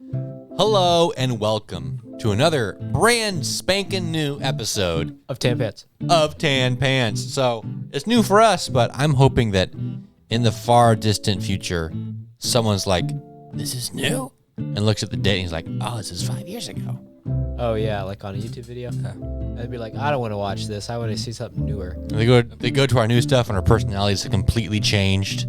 Hello and welcome to another brand spanking new episode Of Tan Pants. of Tan Pants. So it's new for us, but I'm hoping that in the far distant future, someone's like, this is new? And looks at the date and he's like, oh, this is 5 years ago. Oh yeah, like on a YouTube video. I'd be like, I don't want to watch this. I want to see something newer. And they go to our new stuff and our personalities have completely changed.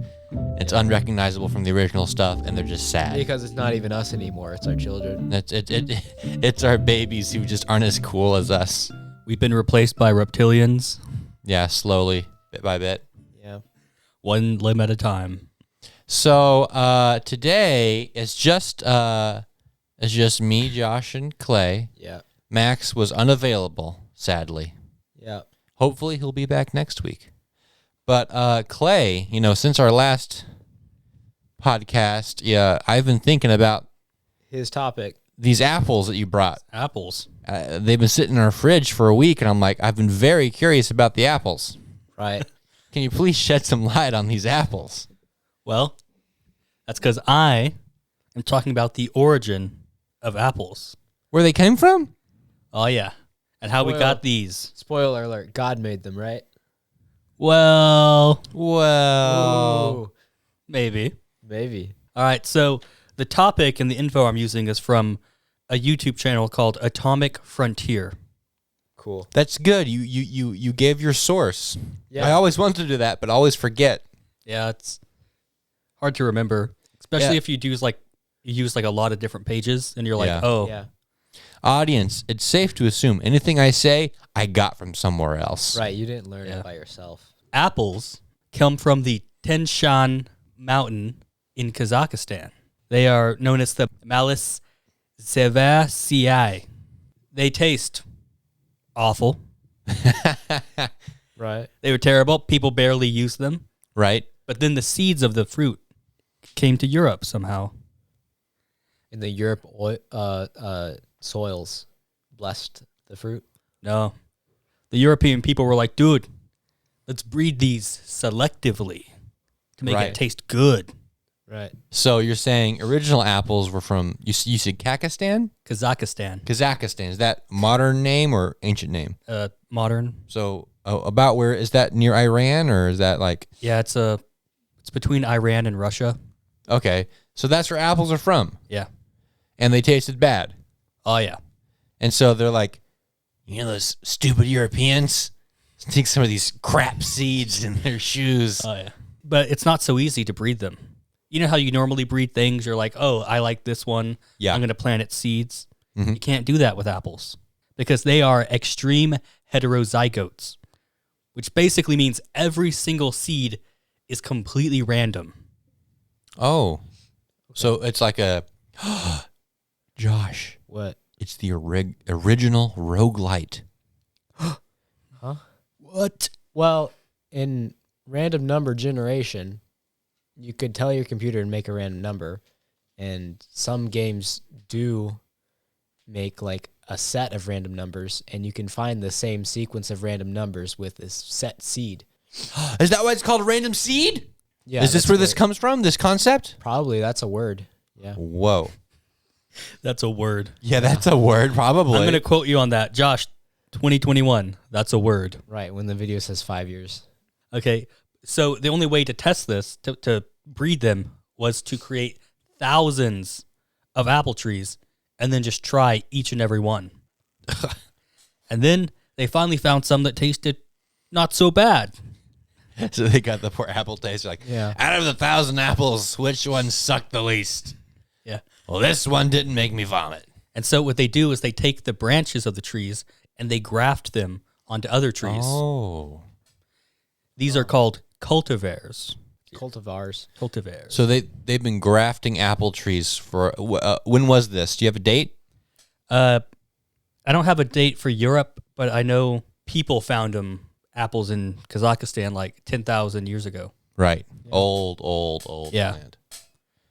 It's unrecognizable from the original stuff, and they're just sad. Because it's not even us anymore. It's our children. It's our babies who just aren't as cool as us. We've been replaced by reptilians. Yeah, slowly, bit by bit. Yeah. One limb at a time. So today it's just me, Josh, and Clay. Yeah. Max was unavailable, sadly. Yeah. Hopefully he'll be back next week. But Clay, since our last podcast, I've been thinking about His topic. these apples that you brought. Apples. They've been sitting in our fridge for a week, and I'm like, I've been very curious about the apples. Right. Can you please shed some light on these apples? Well, that's because I am talking about the origin of apples. Where they came from? Oh, yeah. And how we Well- got these. Spoiler alert. God made them, right? Well, Ooh. maybe. Maybe. All right. So the topic and the info I'm using is from a YouTube channel called Atomic Frontier. Cool. That's good. You gave your source. Yeah. I always want to do that, but I always forget. Yeah, it's hard to remember, especially Yeah. if you use a lot of different pages and you're like, Yeah. oh, Yeah. Audience, it's safe to assume anything I say, I got from somewhere else. Right. You didn't learn Yeah. it by yourself. apples come from the Tian Mountain in Kazakhstan. They are known as the Malus cerevisiae. They taste awful. Right. They were terrible. People barely used them. Right? But then the seeds of the fruit came to Europe somehow. In the Europe soils blessed the fruit. No. The European people were like, dude, let's breed these selectively to make Right. it taste good. Right. So you're saying original apples were from, you said Kazakhstan? Kazakhstan. Kazakhstan. Is that modern name or ancient name? Modern. So about where, is that near Iran or is that like, Yeah, it's between Iran and Russia. okay. So that's where apples are from. Yeah. And they tasted bad. Oh, yeah. And so they're like, those stupid Europeans take some of these crap seeds in their shoes. Oh, yeah. But it's not so easy to breed them. You know how you normally breed things? You're like, oh, I like this one. Yeah. I'm going to plant its seeds. Mhm. You can't do that with apples because they are extreme heterozygotes, which basically means every single seed is completely random. Oh. So it's like a, Josh, What? it's the original roguelite. Huh? What? Well, in random number generation, you could tell your computer and make a random number, and some games do make like a set of random numbers, and you can find the same sequence of random numbers with this set seed. Is that why it's called random seed? Yeah, Is this that's where this comes from, this concept? Probably that's a word. Yeah. Whoa. That's a word. Yeah, that's a word, probably. I'm going to quote you on that. Josh, 2021. That's a word. Right, when the video says 5 years. Okay. So the only way to test this, to breed them, was to create thousands of apple trees and then just try each and every one. And then they finally found some that tasted not so bad. So they got the poor apple taste. Like, Yeah. out of the 1,000 apples, which one sucked the least? Yeah. Well, this one didn't make me vomit. And so what they do is they take the branches of the trees and they graft them onto other trees. Oh. These are called cultivars. Cultivars. Cultivars. So they've been grafting apple trees for, when was this? Do you have a date? I don't have a date for Europe, but I know people found apples in Kazakhstan like 10,000 years ago. Right. Yeah. Old Yeah. land.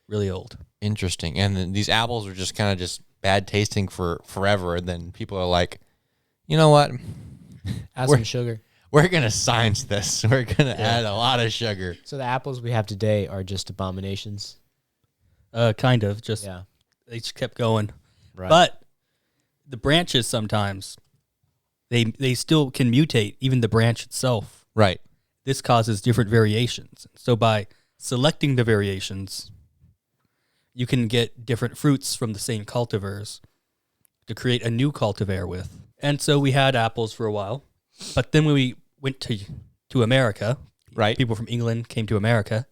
Really old. Interesting. And then these apples are just kind of just bad tasting for forever. And then people are like, you know what? Add some sugar. We're going to science this. We're going to add a lot of sugar. So the apples we have today are just abominations. Kind of. Just Yeah. they just kept going. Right. But the branches sometimes, they still can mutate, even the branch itself. Right. This causes different variations. So by selecting the variations, you can get different fruits from the same cultivars to create a new cultivar with. And so we had apples for a while. But then when we went to America, Right. people from England came to America,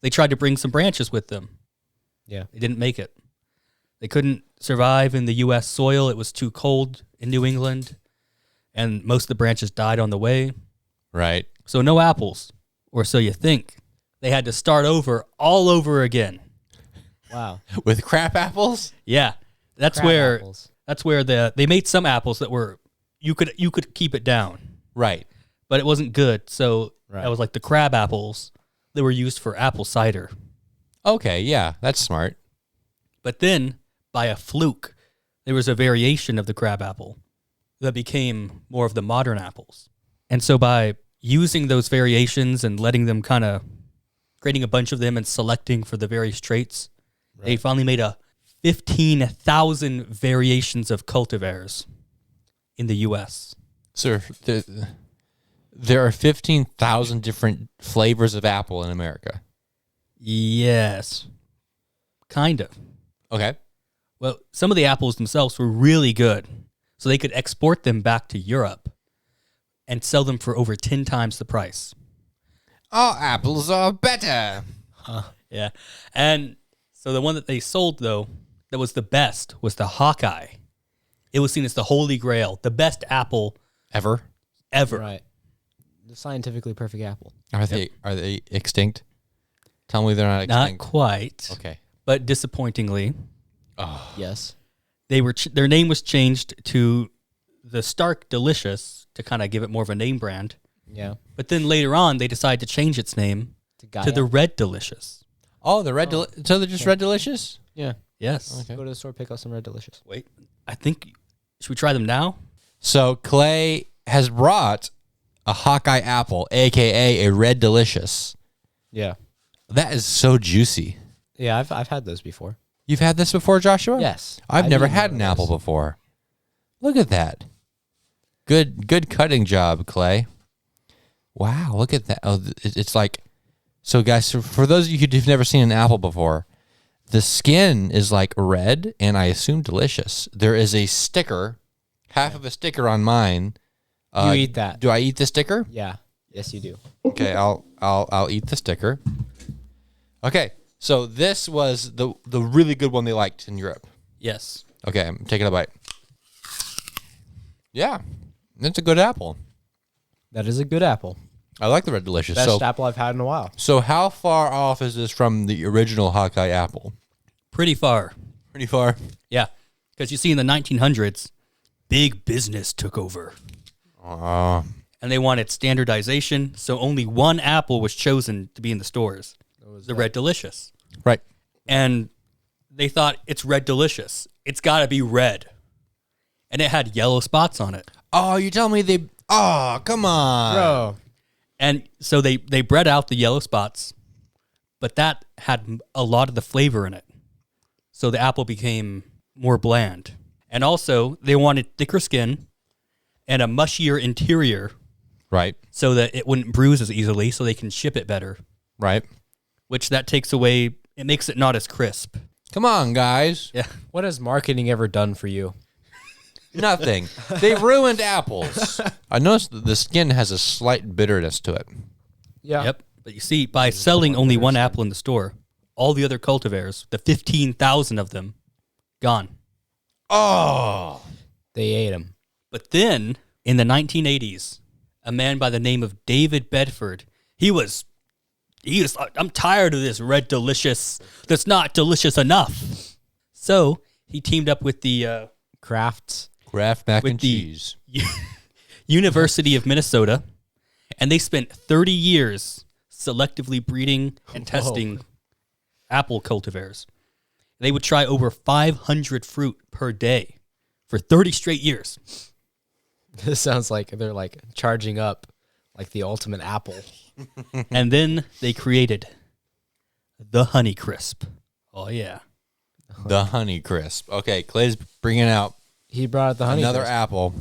they tried to bring some branches with them. Yeah. They didn't make it. They couldn't survive in the U.S. soil. It was too cold in New England, and most of the branches died on the way. Right. So no apples, or so you think. They had to start over all over again. Wow. With crap apples? Yeah, that's Crab where apples. they made some apples that were you could keep it down, Right. but it wasn't good. So Right. that was like the crab apples that were used for apple cider. Okay, yeah, that's smart. But then, by a fluke, there was a variation of the crab apple that became more of the modern apples. And so by using those variations and letting them kind of creating a bunch of them and selecting for the various traits, they finally made a 15,000 variations of cultivars in the U.S. Sir, there are 15,000 different flavors of apple in America. Yes. Kind of. Okay. Well, some of the apples themselves were really good, so they could export them back to Europe and sell them for over 10 times the price. All apples are better. Yeah. And so the one that they sold, though, that was the best was the Hawkeye. It was seen as the holy grail, the best apple Ever? ever. Right. The scientifically perfect apple. Are they extinct? Tell me they're not Not extinct. quite, Okay. but disappointingly, Oh. Yes. they were their name was changed to the Stark Delicious to kind of give it more of a name brand. Yeah. But then later on, they decided to change its name to the Red Delicious. Oh, the red. So they're just red delicious. Yeah. Yes. Okay. Go to the store, pick up some Red Delicious. Wait, I think should we try them now? So Clay has brought a Hawkeye apple, aka a red delicious. Yeah. That is so juicy. Yeah, I've had those before. You've had this before, Joshua? Yes. I've never eaten had one an of apple those. before. Look at that. Good cutting job, Clay. Wow, look at that. Oh, it's like, so guys, for those of you who've never seen an apple before, the skin is like red and I assume delicious. There is a sticker, half of a sticker on mine. You eat that. Do I eat the sticker? Yeah. Yes, you do. Okay, I'll eat the sticker. Okay, so this was the really good one they liked in Europe. Yes. Okay, I'm taking a bite. Yeah, it's a good apple. That is a good apple. I like the red delicious. Best apple I've had in a while. So how far off is this from the original Hawkeye apple? Pretty far. Pretty far. Yeah. Because you see, in the 1900s, big business took over. Oh, And they wanted standardization, so only one apple was chosen to be in the stores. The Red Delicious. right. And they thought, it's Red Delicious. It's got to be red. And it had yellow spots on it. Oh, you tell me they. Oh, come on, Bro. And so they bred out the yellow spots, but that had a lot of the flavor in it. So the apple became more bland. And also, they wanted thicker skin and a mushier interior Right. so that it wouldn't bruise as easily, so they can ship it better, Right. which that takes away, it makes it not as crisp. Come on, guys. Yeah. What has marketing ever done for you? Nothing. They ruined apples. I noticed that the skin has a slight bitterness to it. Yeah. Yep. But you see, by selling only one apple in the store, all the other cultivars, the 15,000 of them, gone. Oh. They ate them. But then, in the 1980s, a man by the name of David Bedford, he was like, I'm tired of this Red Delicious that's not delicious enough. So he teamed up with the Crafts. Kraft mac With and the- cheese. University of Minnesota, and they spent 30 years selectively breeding and testing apple cultivars. They would try over 500 fruit per day for 30 straight years. This sounds like they're like charging up like the ultimate apple. And then they created the Honeycrisp. Oh, yeah. The Honey Crisp. Okay, Clay's bringing out He brought out the honey. another crisp. apple.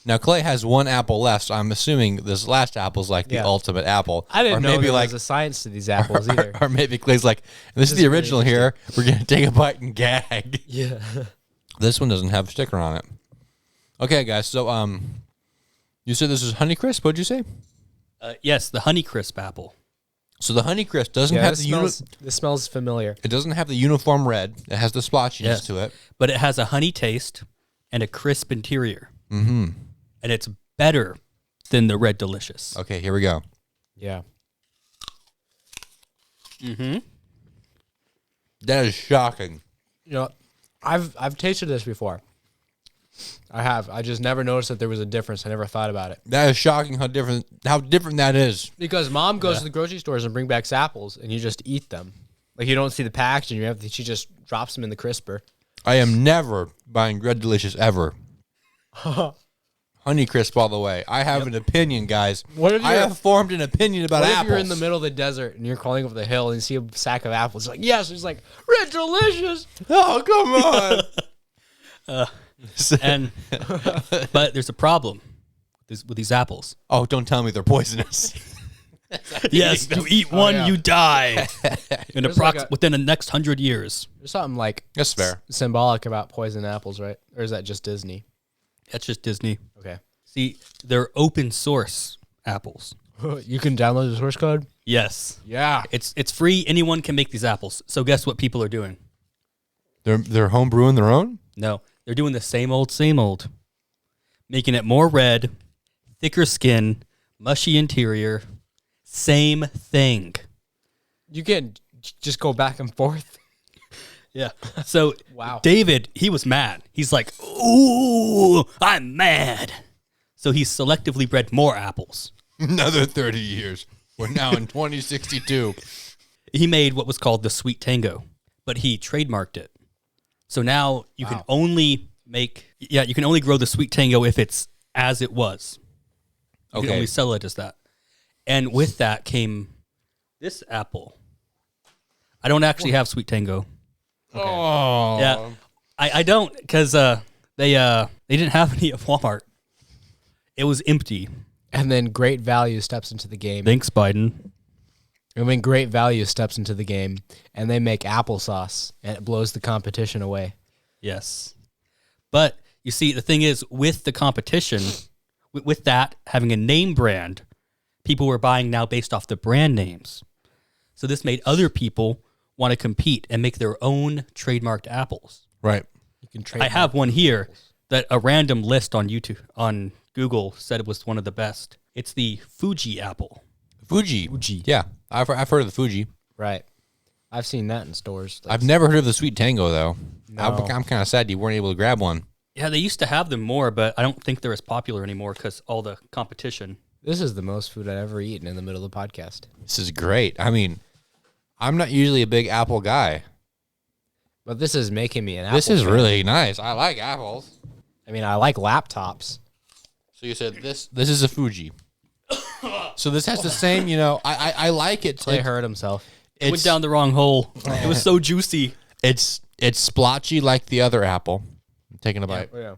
Now Clay has one apple left, so I'm assuming this last apple's like the Yeah. ultimate apple. I didn't or know maybe there like, was a science to these apples either. or maybe Clay's like, this is the really original here. We're gonna take a bite and gag. Yeah. This one doesn't have a sticker on it. Okay, guys. So you said this is Honey Crisp. What'd you say? Yes, the Honeycrisp apple. So the Honey Crisp doesn't Yeah, have this smells familiar. it doesn't have the uniform red. It has the splotchiness Yes. to it. But it has a honey taste and a crisp interior. Mm-hmm. And it's better than the Red Delicious. Okay, here we go. Yeah. That is shocking. You know, I've tasted this before. I have. I just never noticed that there was a difference. I never thought about it. That is shocking how different that is. Because mom goes to the grocery stores and bring back apples, and you just eat them. Like you don't see the packaging. She just drops them in the crisper. I am never buying Red Delicious ever. Honey Crisp all the way. I have an opinion, guys. What if I you're- have formed an opinion about What apples. if you're in the middle of the desert and you're crawling over the hill and you see a sack of apples? Like, yes, it's like Red Delicious. Oh, come on. And but there's a problem with these apples. Oh, don't tell me they're poisonous. Yes, you eat one, yeah. you die. There's like Within the next 100 years. There's something like That's fair. symbolic about poison apples, right? Or is that just Disney? That's just Disney. Okay. See, they're open source apples. You can download the source code? Yes. Yeah. It's free. Anyone can make these apples. So guess what people are doing? They're home brewing their own? No, they're doing the same old. Making it more red, thicker skin, mushy interior. Same thing. You can just go back and forth. Yeah. So Wow. David, he was mad. He's like, ooh, I'm mad. So he selectively bred more apples. Another 30 years. We're now in 2062. He made what was called the Sweet Tango, but he trademarked it. So now you can only you can only grow the Sweet Tango if it's as it was. You can Okay. only sell it as that. And with that came this apple. I don't actually have Sweet Tango. Oh. Yeah, I don't because they didn't have any at Walmart. It was empty. And then Great Value steps into the game. Thanks, Biden. And when Great Value steps into the game and they make applesauce and it blows the competition away. Yes, but you see, the thing is, with the competition, with that having a name brand, people were buying now based off the brand names. So this made other people want to compete and make their own trademarked apples. Right. You can trade. I have one here that a random list on YouTube, on Google, said it was one of the best. It's the Fuji apple. Fuji. Yeah. I've heard of the Fuji. Right. I've seen that in stores. I've never heard of the Sweet Tango, though. No. I'm kind of sad you weren't able to grab one. Yeah, they used to have them more, but I don't think they're as popular anymore because all the competition. This is the most food I've ever eaten in the middle of the podcast. This is great. I mean, I'm not usually a big apple guy. But this is making me an apple This is fan. really nice. I like apples. I mean, I like laptops. So you said this is a Fuji. So this has the same, I like it. Clay hurt himself. It went down the wrong hole. It was so juicy. It's splotchy like the other apple. I'm taking a bite. Yeah.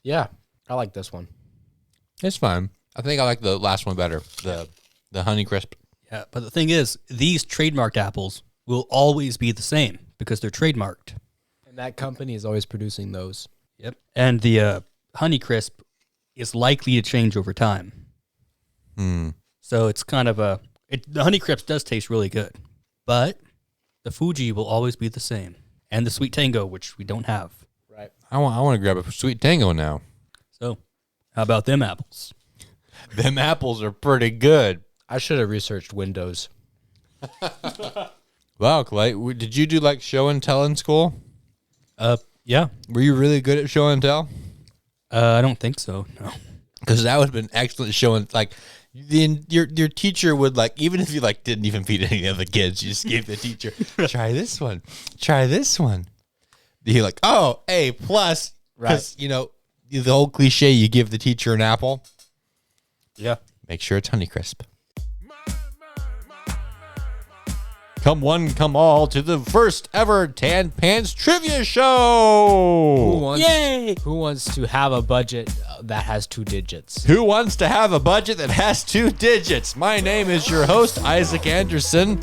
Yeah. I like this one. It's fine. I think I like the last one better. The Honey Crisp. Yeah, but the thing is, these trademarked apples will always be the same because they're trademarked. And that company is always producing those. Yep. And the Honeycrisp is likely to change over time. So it's kind of the Honeycrisp does taste really good, but the Fuji will always be the same, and the Sweet Tango, which we don't have. Right. I want to grab a Sweet Tango now. So, how about them apples? Them apples are pretty good. I should have researched Windows. Wow, Clay, did you do like show and tell in school? Yeah. Were you really good at show and tell? I don't think so. No. Because that would have been excellent show and like your teacher would like, even if you like didn't even feed any of the kids, you just gave the teacher, try this one, try this one. You're like, oh, A+, because the whole cliche, you give the teacher an apple. Yeah. Make sure it's Honeycrisp. Come one, come all to the first ever Tan Pants Trivia Show. Yay! Who wants to have a budget that has 2 digits? Who wants to have a budget that has 2 digits? My name is your host, Isaac Anderson.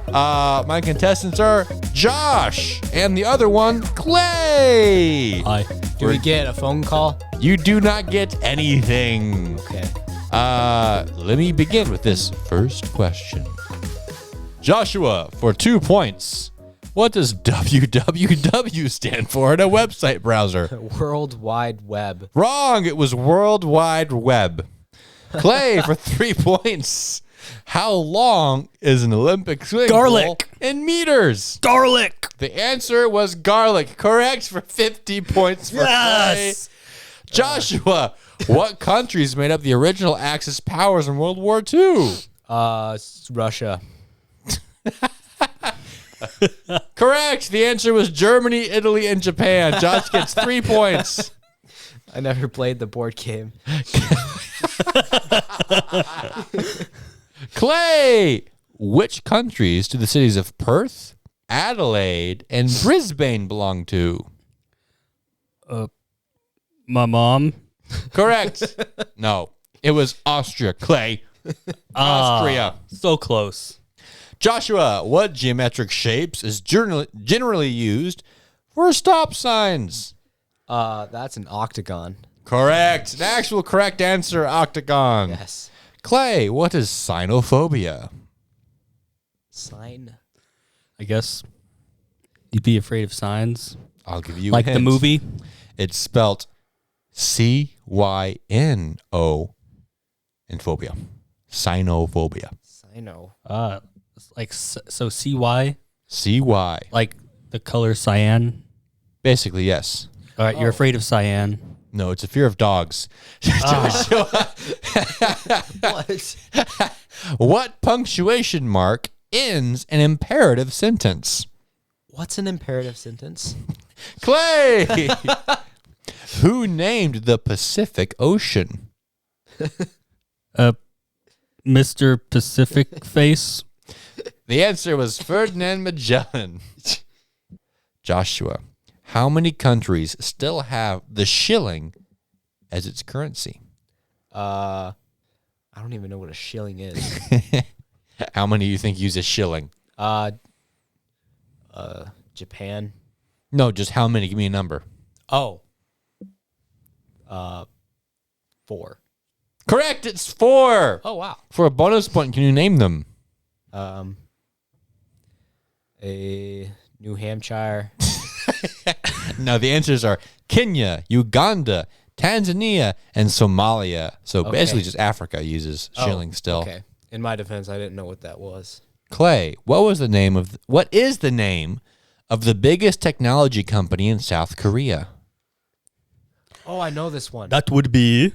My contestants are Josh and the other one, Clay. Hi. Do we get a phone call? You do not get anything. Okay. Let me begin with this first question. Joshua, for 2 points. What does www stand for in a website browser? World Wide Web. Wrong. It was World Wide Web. Clay, for 3 points. How long is an Olympic swimming Garlic. pool in meters? Garlic. The answer was garlic. Correct for 50 points for Yes. Clay. Joshua, what countries made up the original Axis powers in World War II? Russia. Correct. The answer was Germany, Italy, and Japan. Josh gets 3 points. I never played the board game. Clay, which countries do the cities of Perth, Adelaide, and Brisbane belong to? My mom. Correct. No, it was Austria. Clay. Austria. So close. Joshua, what geometric shapes is generally used for stop signs? That's an octagon. Correct. An actual correct answer, octagon. Yes. Clay, what is sinophobia? Sign. I guess you'd be afraid of signs. I'll give you Like a the hint. movie. It's spelt C-Y-N-O in phobia. Sinophobia. Sino. Like so CY, C-Y. like the color cyan. Basically, yes. All right, you're afraid of cyan. No, it's a fear of dogs. Joshua, What? what punctuation mark ends an imperative sentence? What's an imperative sentence? Clay! Who named the Pacific Ocean? Mr. Pacific Face. The answer was Ferdinand Magellan. Joshua, how many countries still have the shilling as its currency? I don't even know what a shilling is. How many do you think use a shilling? Japan. No, just how many? Give me a number. Oh. 4. Correct, it's 4. Oh wow. For a bonus point, can you name them? A New Hampshire. No, the answers are Kenya, Uganda, Tanzania, and Somalia. So Okay. basically just Africa uses shilling still. Okay. In my defense, I didn't know what that was. Clay, what is the name of the biggest technology company in South Korea? Oh, I know this one. That would be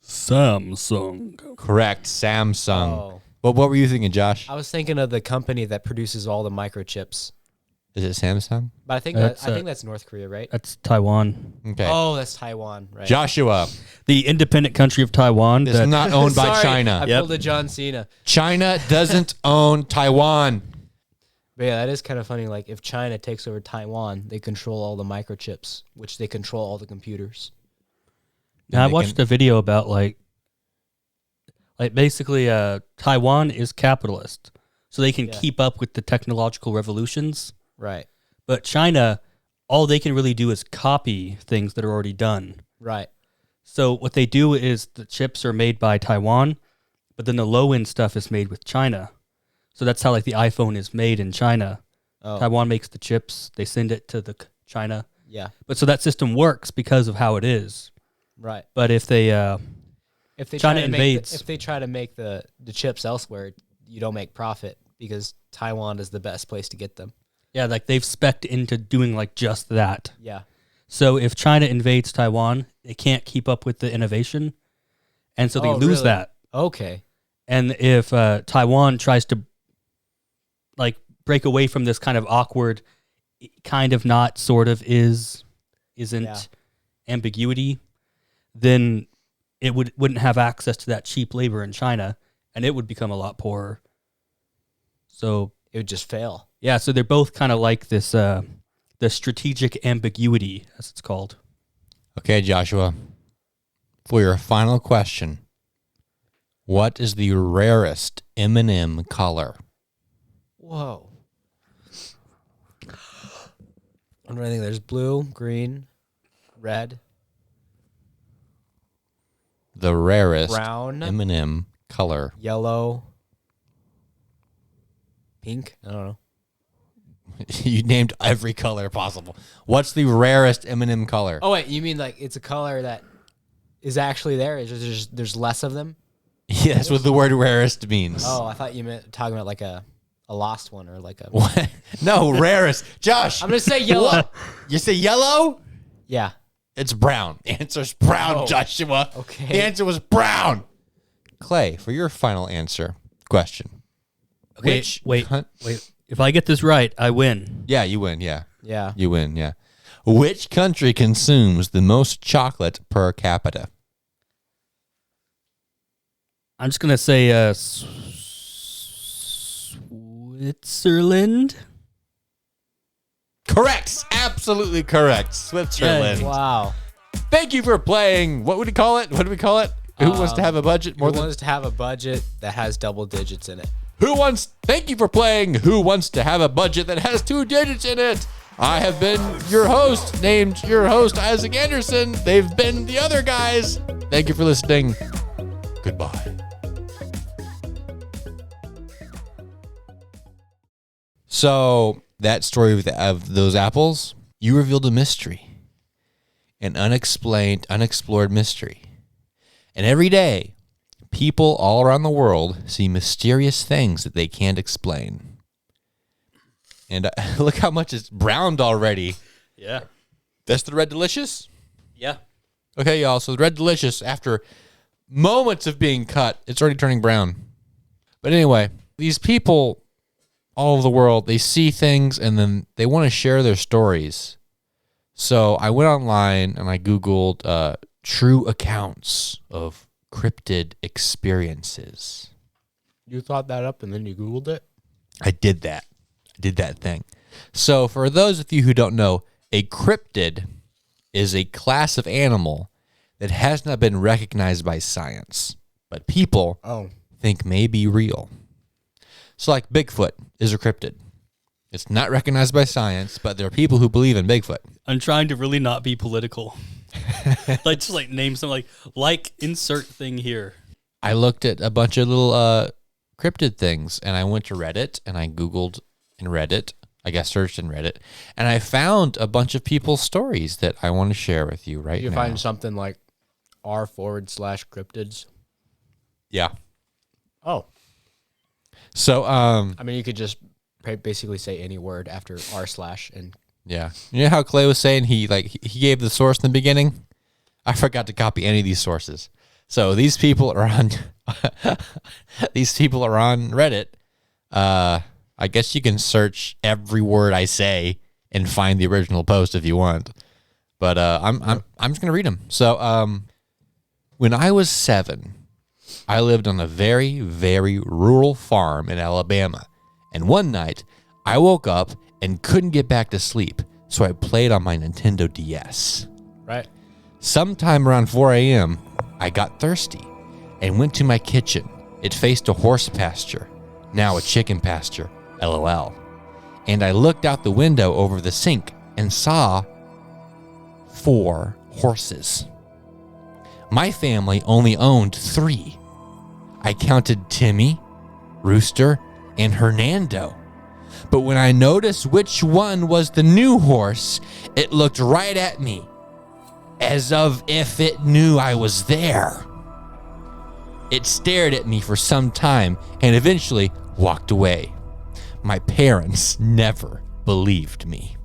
Samsung. Correct, Samsung. Oh. But what were you thinking, Josh? I was thinking of the company that produces all the microchips. Is it Samsung? But I think That's, that's North Korea, right? That's Taiwan. Okay. Oh, that's Taiwan, right? Joshua The independent country of Taiwan. is that- not owned by Sorry, China. I Yep. pulled a John Cena. China doesn't own Taiwan. But yeah, that is kind of funny. Like, if China takes over Taiwan, they control all the microchips, which they control all the computers. Yeah, I they watched can- a video about like basically Taiwan is capitalist, so they can Yeah. keep up with the technological revolutions. Right. But China, all they can really do is copy things that are already done. Right. So what they do is the chips are made by Taiwan, but then the low end stuff is made with China. So that's how like the iPhone is made in China. Oh, Taiwan makes the chips, they send it to the China. yeah. But so that system works because of how it is. Right. But if they If they China try to invades. if they try to make the chips elsewhere, you don't make profit because Taiwan is the best place to get them. yeah, like they've spec'd into doing like just that. Yeah. So if China invades Taiwan, they can't keep up with the innovation, and so they Oh, lose really? that. Okay. And if Taiwan tries to like break away from this kind of awkward, kind of not, sort of isn't Yeah. ambiguity, then it wouldn't have access to that cheap labor in China, and it would become a lot poorer. So it would just fail. Yeah, so they're both kind of like this, the strategic ambiguity, as it's called. Okay, Joshua, for your final question, what is the rarest M&M color? Whoa. I'm trying to think. There's blue, green, red, The rarest brown, M&M color. yellow, pink. I don't know. You named every color possible. What's the rarest M&M color? Oh wait, you mean like it's a color that is actually there? Is just there's less of them? Yeah, that's what the word rarest means. Oh, I thought you meant talking about like a lost one or like a. What? No, rarest. Josh. I'm gonna say yellow. What? You say yellow? Yeah. It's brown. The answer's brown, Oh, Joshua. okay. The answer was brown. Clay, for your final answer question. Okay, Which wait. If I get this right, I win. Yeah, you win. Yeah. Yeah. You win. Yeah. Which country consumes the most chocolate per capita? I'm just gonna say Switzerland. Correct. Absolutely correct. Switzerland. Wow. Thank you for playing. What would we call it? What do we call it? Who wants to have a budget more Who than wants to have a budget that has double digits in it? Thank you for playing Who Wants to Have a Budget That Has 2 Digits in It? I have been your host, named your host, Isaac Anderson. They've been the other guys. Thank you for listening. Goodbye. So, that story of those apples, you revealed a mystery. An unexplored mystery. And every day, people all around the world see mysterious things that they can't explain. And look how much it's browned already. Yeah. That's the Red Delicious? Yeah. Okay, y'all. So the Red Delicious, after moments of being cut, it's already turning brown. But anyway, these people all over the world, they see things and then they want to share their stories. So I went online and I Googled true accounts of cryptid experiences. You thought that up and then you Googled it? I did that. I did that thing. So for those of you who don't know, a cryptid is a class of animal that has not been recognized by science, but people think may be real. So like Bigfoot is a cryptid. It's not recognized by science, but there are people who believe in Bigfoot. I'm trying to really not be political. Like just like name something like insert thing here. I looked at a bunch of little cryptid things, and I went to Reddit and I Googled in Reddit. I guess searched in Reddit, and I found a bunch of people's stories that I want to share with you right now. You find something like r/cryptids. Yeah. Oh. So I mean, you could just basically say any word after r/ and yeah. You know how Clay was saying he gave the source in the beginning? I forgot to copy any of these sources. So these people are on Reddit. I guess you can search every word I say and find the original post if you want. But I'm just gonna read them. So when I was 7, I lived on a very, very rural farm in Alabama. And one night I woke up and couldn't get back to sleep, so I played on my Nintendo DS. right. Sometime around 4 a.m., I got thirsty and went to my kitchen. It faced a horse pasture, now a chicken pasture, LOL. And I looked out the window over the sink and saw 4 horses. My family only owned 3. I counted Timmy, Rooster, and Hernando. But when I noticed which one was the new horse, it looked right at me, as of if it knew I was there. It stared at me for some time and eventually walked away. My parents never believed me.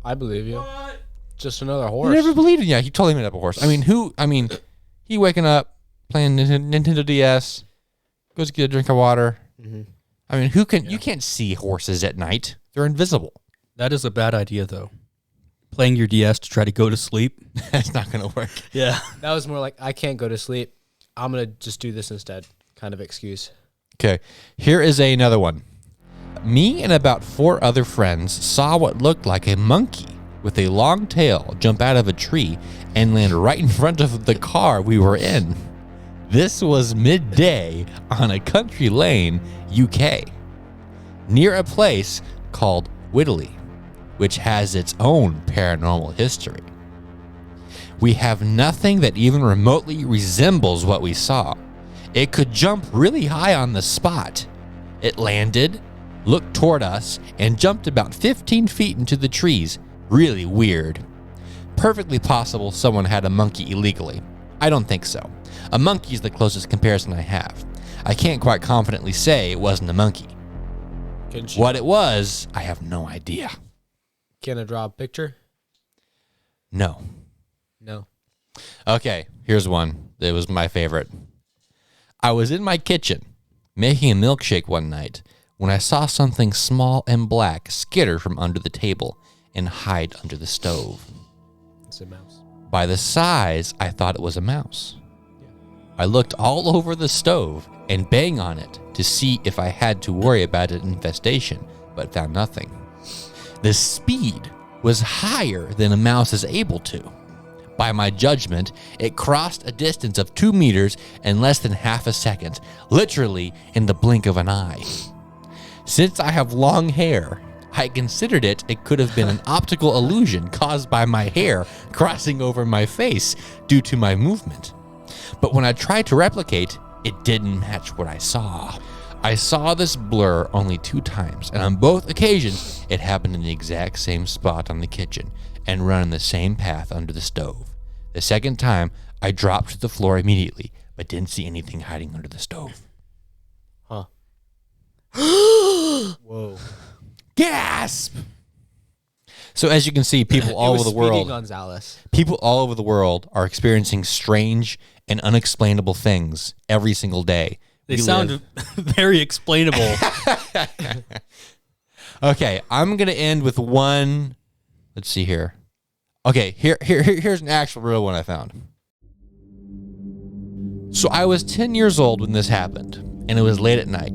I believe you. What? Just another They horse. never believed him. Yeah, he totally made up a horse. He waking up, playing Nintendo DS, goes to get a drink of water. Mhm. You can't see horses at night. They're invisible. That is a bad idea though. Playing your DS to try to go to sleep. That's not going to work. Yeah. That was more like, I can't go to sleep. I'm going to just do this instead kind of excuse. Okay, here is another one. Me and about 4 other friends saw what looked like a monkey with a long tail jump out of a tree and land right in front of the car we were in. This was midday on a country lane, UK, near a place called Whitley, which has its own paranormal history. We have nothing that even remotely resembles what we saw. It could jump really high on the spot. It landed, looked toward us, and jumped about 15 feet into the trees. Really weird. Perfectly possible someone had a monkey illegally. I don't think so. A monkey is the closest comparison I have. I can't quite confidently say it wasn't a monkey. What it was, I have no idea. Can I draw a picture? No. No. Okay, here's one. It was my favorite. I was in my kitchen making a milkshake one night when I saw something small and black skitter from under the table and hide under the stove. It's a mouse. By the size, I thought it was a mouse. I looked all over the stove and bang on it to see if I had to worry about an infestation, but found nothing. The speed was higher than a mouse is able to. By my judgment, it crossed a distance of 2 meters in less than half a second, literally in the blink of an eye. Since I have long hair, I considered it could have been an optical illusion caused by my hair crossing over my face due to my movement. But when I tried to replicate, it didn't match what I saw. I saw this blur only 2 times, and on both occasions, it happened in the exact same spot on the kitchen and run in the same path under the stove. The second time, I dropped to the floor immediately, but didn't see anything hiding under the stove. Huh. Whoa. Gasp! So as you can see, people all over the world, Gonzalez. people all over the world are experiencing strange and unexplainable things every single day. They We sound live- very explainable. Okay, I'm gonna end with one. Let's see here. Okay, here's an actual real one I found. So I was 10 years old when this happened, and it was late at night.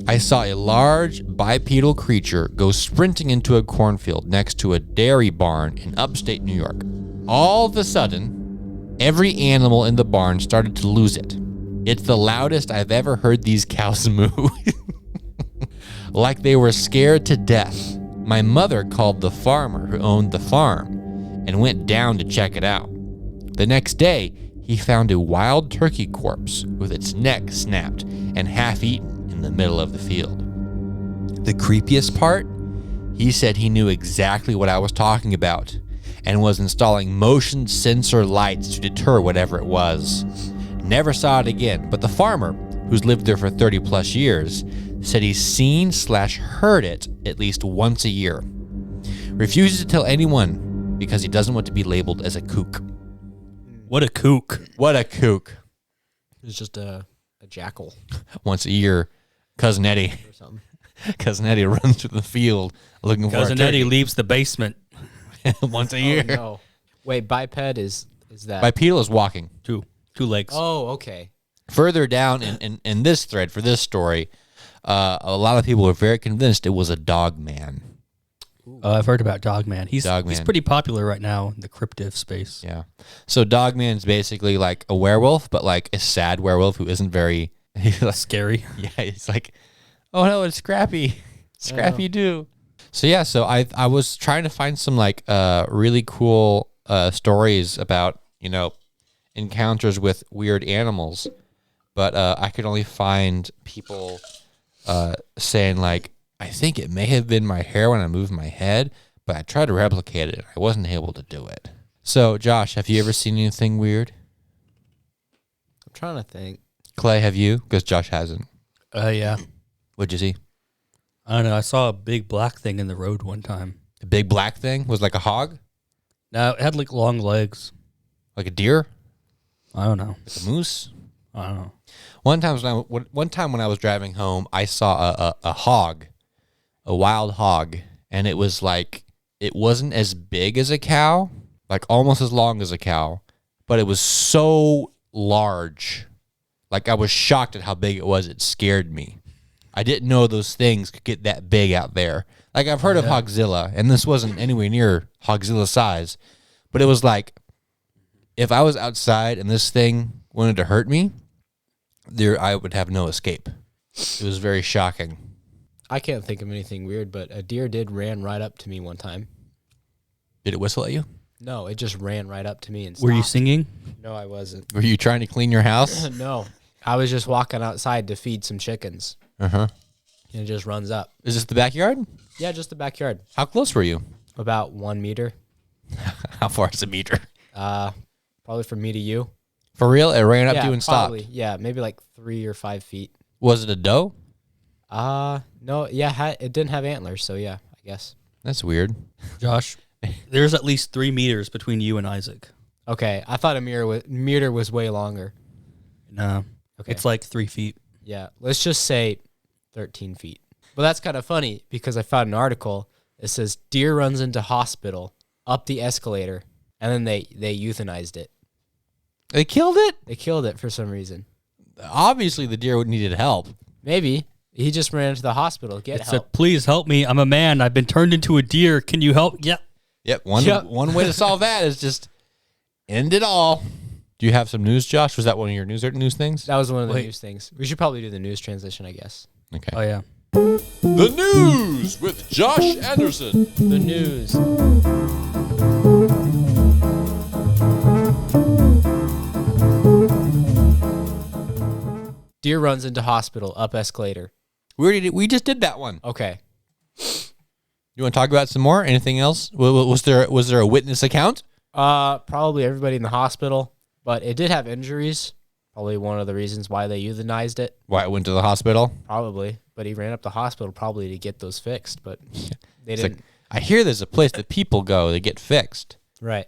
I saw a large bipedal creature go sprinting into a cornfield next to a dairy barn in upstate New York. All of a sudden, every animal in the barn started to lose it. It's the loudest I've ever heard these cows moo. Like they were scared to death. My mother called the farmer who owned the farm and went down to check it out. The next day, he found a wild turkey corpse with its neck snapped and half eaten in the middle of the field. The creepiest part? He said he knew exactly what I was talking about and was installing motion sensor lights to deter whatever it was. Never saw it again, but the farmer, who's lived there for 30 plus years, said he's seen/heard it at least once a year. Refuses to tell anyone because he doesn't want to be labeled as a kook. What a kook. What a kook. It's just a jackal Once a year, Cousin Eddie. or something. Cousin Eddie runs through the field looking for Cousin a turkey. Eddie leaves the basement. Once a year. Oh, no. Wait, biped is that? Bipedal is walking. Two legs. Oh, okay. Further down in this thread for this story, a lot of people were very convinced it was a dog man. I've heard about Dogman. He's Dogman. pretty popular right now in the cryptid space. Yeah. So Dogman's basically like a werewolf, but like a sad werewolf who isn't very he's like, Scary. yeah, he's like, oh no, it's Scrappy. Scrappy Doo. So yeah, so I was trying to find some like really cool stories about, you know, encounters with weird animals, but I could only find people saying like, I think it may have been my hair when I moved my head, but I tried to replicate it and I wasn't able to do it. So Josh, have you ever seen anything weird? I'm trying to think. Clay, have you? Because Josh hasn't. Yeah. What'd you see? I don't know. I saw a big black thing in the road one time. The big black thing was like a hog, No, it had like long legs. like a deer, I don't know. like a moose. I don't know. One time when I was driving home, I saw a hog, a wild hog, and it was like it wasn't as big as a cow, like almost as long as a cow, but it was so large, Like, I was shocked at how big it was. It scared me. I didn't know those things could get that big out there. Like, I've heard of Hogzilla, and this wasn't anywhere near Hogzilla size, but it was like, if I was outside and this thing wanted to hurt me, I would have no escape. It was very shocking. I can't think of anything weird, but a deer did ran right up to me one time. Did it whistle at you? No, it just ran right up to me and stopped. Were you singing? No, I wasn't. Were you trying to clean your house? No, I was just walking outside to feed some chickens. Uh-huh. And it just runs up. Is this the backyard? Yeah, just the backyard. How close were you? About 1 meter. How far is a meter? Probably from me to you. For real? It ran up to you and probably. stopped? Yeah, maybe like 3 or 5 feet. Was it a doe? No, yeah, it didn't have antlers, so yeah, I guess. That's weird. Josh, there's at least 3 meters between you and Isaac. Okay, I thought a meter was way longer. No. Okay. It's like 3 feet. Yeah, let's just say 13 feet. But that's kind of funny because I found an article that says deer runs into hospital up the escalator, and then they euthanized it. They killed it? They killed it for some reason. Obviously, the deer needed help. Maybe. He just ran into the hospital to get It help. said, please help me. I'm a man. I've been turned into a deer. Can you help? Yep. Yep. One way to solve that is just end it all. Do you have some news, Josh? Was that one of your news things? That was one of the news things. We should probably do the news transition, I guess. Okay. Oh, yeah. The news with Josh Anderson. The news. Deer runs into hospital up escalator. We just did that one. Okay. You want to talk about some more? Anything else? Was there a witness account? Probably everybody in the hospital, but it did have injuries. Probably one of the reasons why they euthanized it. Why it went to the hospital? Probably, but he ran up the hospital probably to get those fixed, but they It's didn't. like, I hear there's a place that people go to get fixed. Right.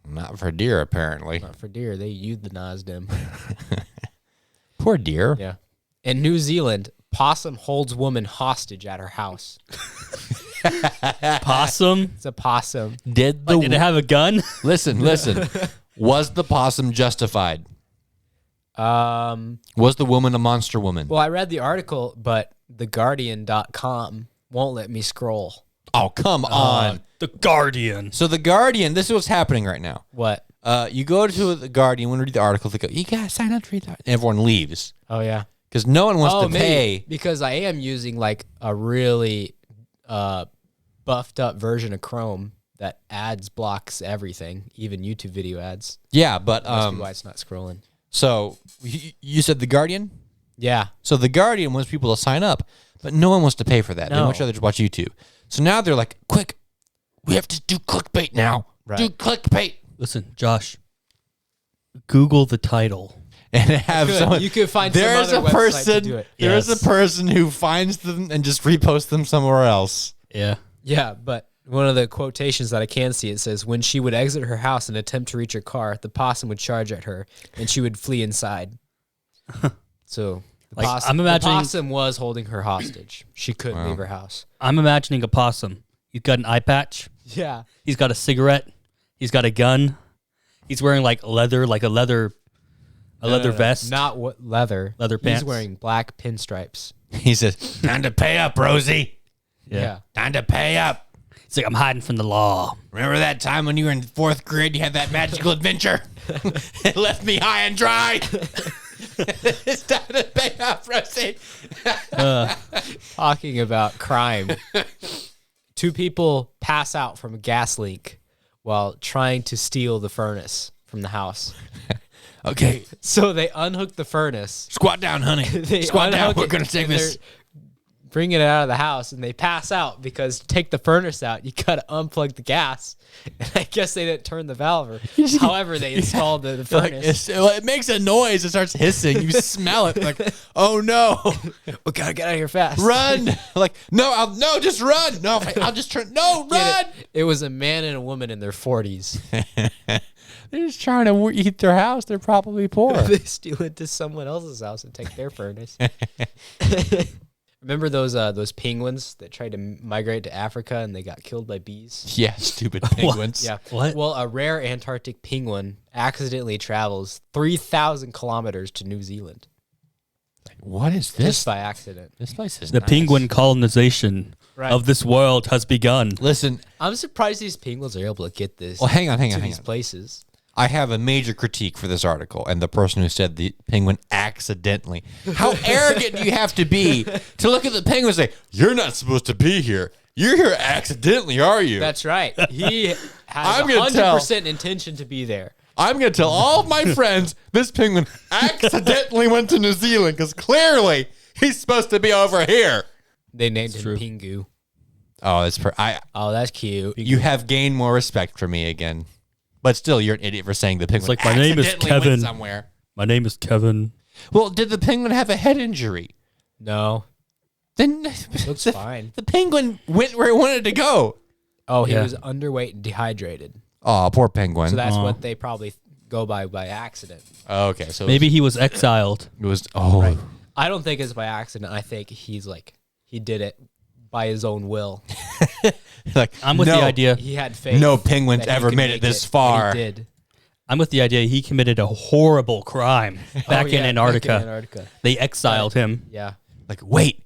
Not for deer, apparently. Not for deer. They euthanized him. Poor deer. Yeah. In New Zealand, possum holds woman hostage at her house. Possum? It's a possum. Did Did it have a gun? listen? Was the possum justified? Was the woman a monster woman? Well, I read the article, but theguardian.com won't let me scroll. Oh, come on. The Guardian. So the Guardian, this is what's happening right now. What? You go to the Guardian, when you read the article, they go, you got to sign up to read that. And everyone leaves. Oh, yeah. Because no one wants to maybe, pay. because I am using like a really buffed up version of Chrome that ads blocks everything, even YouTube video ads. Yeah, but Must be why it's not scrolling. so you said the Guardian? Yeah. So the Guardian wants people to sign up, but no one wants to pay for that. They No. much rather just watch YouTube. So now they're like, quick, we have to do clickbait now. Right. Do clickbait. Listen, Josh, Google the title. And have Good. someone. You could find there's some other a website person. to do it. There's Yes. a person who finds them and just reposts them somewhere else. Yeah. Yeah, but one of the quotations that I can see, it says, when she would exit her house and attempt to reach her car, the possum would charge at her and she would flee inside. So the, Like, possum, I'm imagining- the possum was holding her hostage. She couldn't leave her house. I'm imagining a possum. He's got an eye patch. Yeah. He's got a cigarette. He's got a gun. He's wearing like a leather vest. Not what leather. Leather He's pants. wearing black pinstripes. He says, time to pay up, Rosie. Yeah. Time to pay up. He's like, I'm hiding from the law. Remember that time when you were in 4th grade, you had that magical adventure? It left me high and dry. It's time to pay up, Rosie. Talking about crime. 2 people pass out from a gas leak while trying to steal the furnace from the house. Okay, So they unhook the furnace. squat down, honey. They Squat down. unhook We're it, going to take and this. they're bringing it out of the house, and they pass out because to take the furnace out, you got to unplug the gas. And I guess they didn't turn the valve. However, they installed the Like, furnace. it makes a noise. It starts hissing. You smell it. Like, oh no, We got to get out of here fast. run! Like, no, just run. No, I'll just turn. No, Get run! it was a man and a woman in their 40s. They're just trying to eat their house. They're probably poor. They steal it to someone else's house and take their furnace. Remember those penguins that tried to migrate to Africa and they got killed by bees? Yeah, stupid penguins. Yeah. What? Well, a rare Antarctic penguin accidentally travels 3,000 kilometers to New Zealand. What is Just this? by accident. This place is The nice. penguin colonization Right. of this world has begun. Listen, I'm surprised these penguins are able to get this. well, hang on. to these places. I have a major critique for this article and the person who said the penguin accidentally. How arrogant do you have to be to look at the penguin and say, "You're not supposed to be here. You're here accidentally, are you?" That's right. He has I'm gonna tell- 100% intention to be there. I'm going to tell all of my friends this penguin accidentally went to New Zealand because clearly he's supposed to be over here. They named him true. Pingu. Oh, that's Oh, that's cute. you have gained more respect for me again. But still, you're an idiot for saying the penguin like, my name is accidentally went Kevin. somewhere. My name is Kevin. Well, did the penguin have a head injury? No, Then looks fine. the penguin went where it wanted to go. Oh, he Yeah. was underweight and dehydrated. Oh, poor penguin. So that's Aw. what they probably go by accident. Okay, so Maybe he was exiled. it was. Oh, I don't think it's by accident. I think he did it by his own will. like I'm with no, the idea. He had faith. No penguin's that he ever could made it make this and far. He did. I'm with the idea he committed a horrible crime back in Antarctica. Back in Antarctica. They exiled him. Yeah. Like, wait,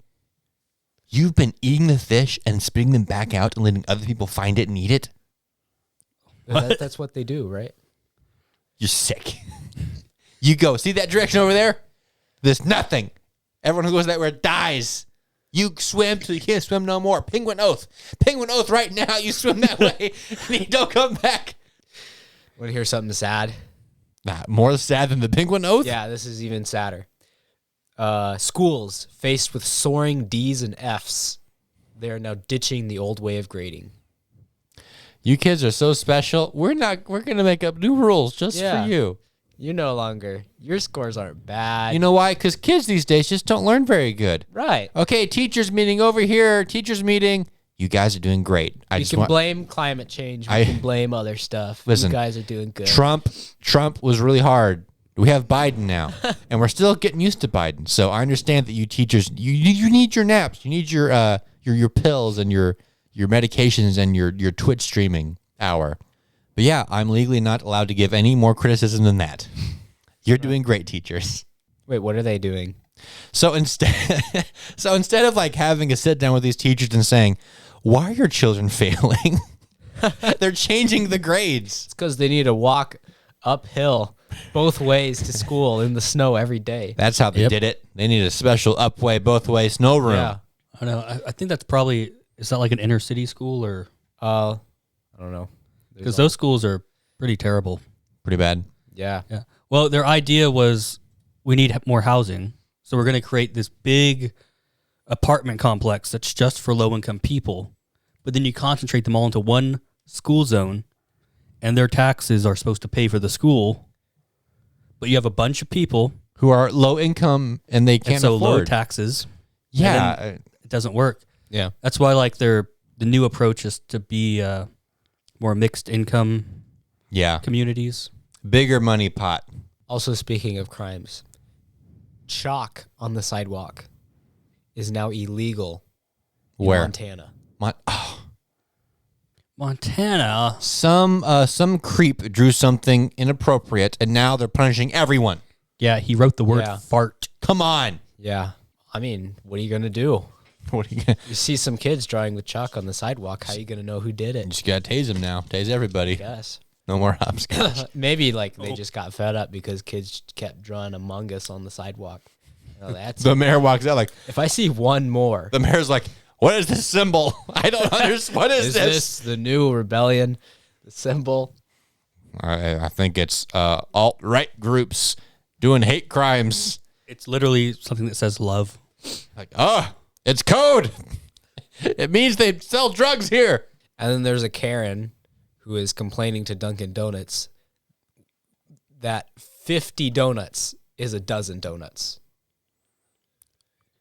you've been eating the fish and spitting them back out and letting other people find it and eat it? That's what they do, right? You're sick. You go. See that direction over there? There's nothing. Everyone who goes that way dies. You swim till you can't swim no more. Penguin oath. Penguin oath right now. You swim that way and you don't come back. Want to hear something sad? Nah, more sad than the penguin oath? Yeah, this is even sadder. Schools faced with soaring D's and F's. They are now ditching the old way of grading. You kids are so special. We're going to make up new rules just Yeah. for you. You no longer. Your scores aren't bad. You know why? Because kids these days just don't learn very good. right. Okay, teachers meeting over here. Teachers meeting. You guys are doing great. We can blame climate change. We can blame other stuff. Listen, you guys are doing good. Trump was really hard. We have Biden now, and we're still getting used to Biden. So I understand that you teachers, you need your naps. You need your pills and your medications and your Twitch streaming hour. But yeah, I'm legally not allowed to give any more criticism than that. You're doing great, teachers. Wait, what are they doing? So instead of like having a sit down with these teachers and saying, "Why are your children failing?" They're changing the grades. It's because they need to walk uphill both ways to school in the snow every day. That's how they Yep. did it. They need a special up way, both way snow room. Yeah. I don't know. I think that's probably, is that like an inner city school or? I don't know. Because those schools are pretty terrible. Pretty bad. Yeah. Yeah. Well, their idea was we need more housing. So we're going to create this big apartment complex that's just for low income people. But then you concentrate them all into one school zone and their taxes are supposed to pay for the school. But you have a bunch of people. Who are low income and they can't And so low afford. taxes. Yeah. And it doesn't work. Yeah. That's why like the new approach is to be more mixed income Yeah. communities. Bigger money pot. Also, speaking of crimes, chalk on the sidewalk is now illegal in Where? Montana. Montana. Some creep drew something inappropriate and now they're punishing everyone. Yeah, he wrote the word Yeah. fart. Come on. Yeah. I mean, what are you going to do? What are you gonna, You see some kids drawing with chalk on the sidewalk. How are you going to know who did you it? just gotta tase them now. Tase everybody. Yes. No more hopscotch. Maybe like they just got fed up because kids kept drawing Among Us on the sidewalk. Oh, that's The mayor walks out like, if I see one more, the mayor's like, "What is this symbol? I don't understand. What is is this?" this the new rebellion? The symbol? I think it's alt-right groups doing hate crimes. It's literally something that says love. Like, it's code. It means they sell drugs here. And then there's a Karen who is complaining to Dunkin' Donuts that 50 donuts is a dozen donuts.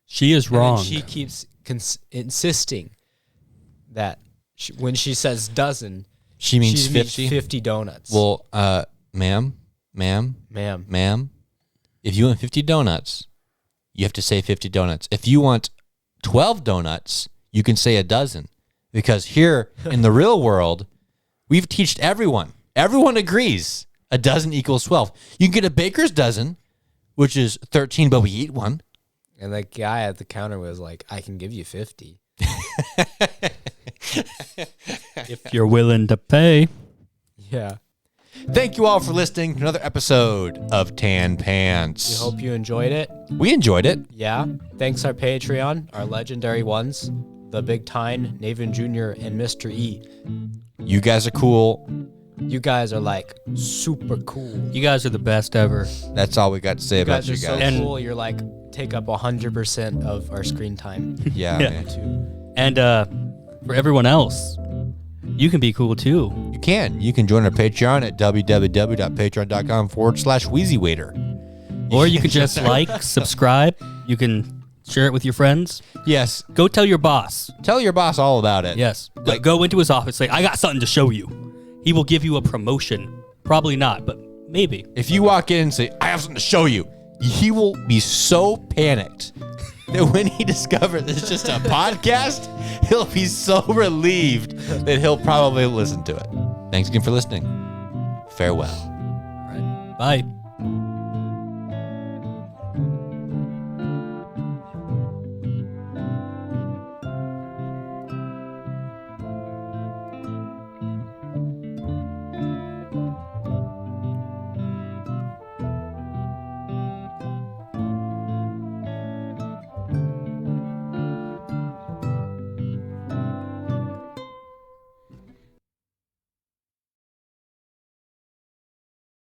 She is And then wrong. she keeps insisting that when she says dozen, She means she 50. 50 donuts. Well, ma'am, Ma'am. if you want 50 donuts, you have to say 50 donuts. If you want 12 donuts, you can say a dozen. Because here in the real world, we've taught everyone. Everyone agrees a dozen equals 12. You can get a baker's dozen, which is 13, but we eat one. And the guy at the counter was like, I can give you 50. If you're willing to pay. Yeah. Thank you all for listening to another episode of Tan Pants. We hope you enjoyed it. We enjoyed it. Yeah. Thanks our Patreon, our legendary ones, the Big Tyne, Navin Jr., and Mr. E. You guys are cool. You guys are like super cool. You guys are the best ever. That's all we got to say about You you guys are guys. so cool. You're like take up 100% of our screen time. Yeah, Yeah. man. Too. And for everyone else, you can be cool too. You can. You can join our Patreon at www.patreon.com/WheezyWaiter. Or you can just like, subscribe. You can share it with your friends. Yes. Go tell your boss. Tell your boss all about it. Yes. Go into his office. Say, I got something to show you. He will give you a promotion. Probably not, but maybe. If you walk in and say, I have something to show you, he will be so panicked that when he discovers it's just a podcast, he'll be so relieved that he'll probably listen to it. Thanks again for listening. Farewell. All right. Bye.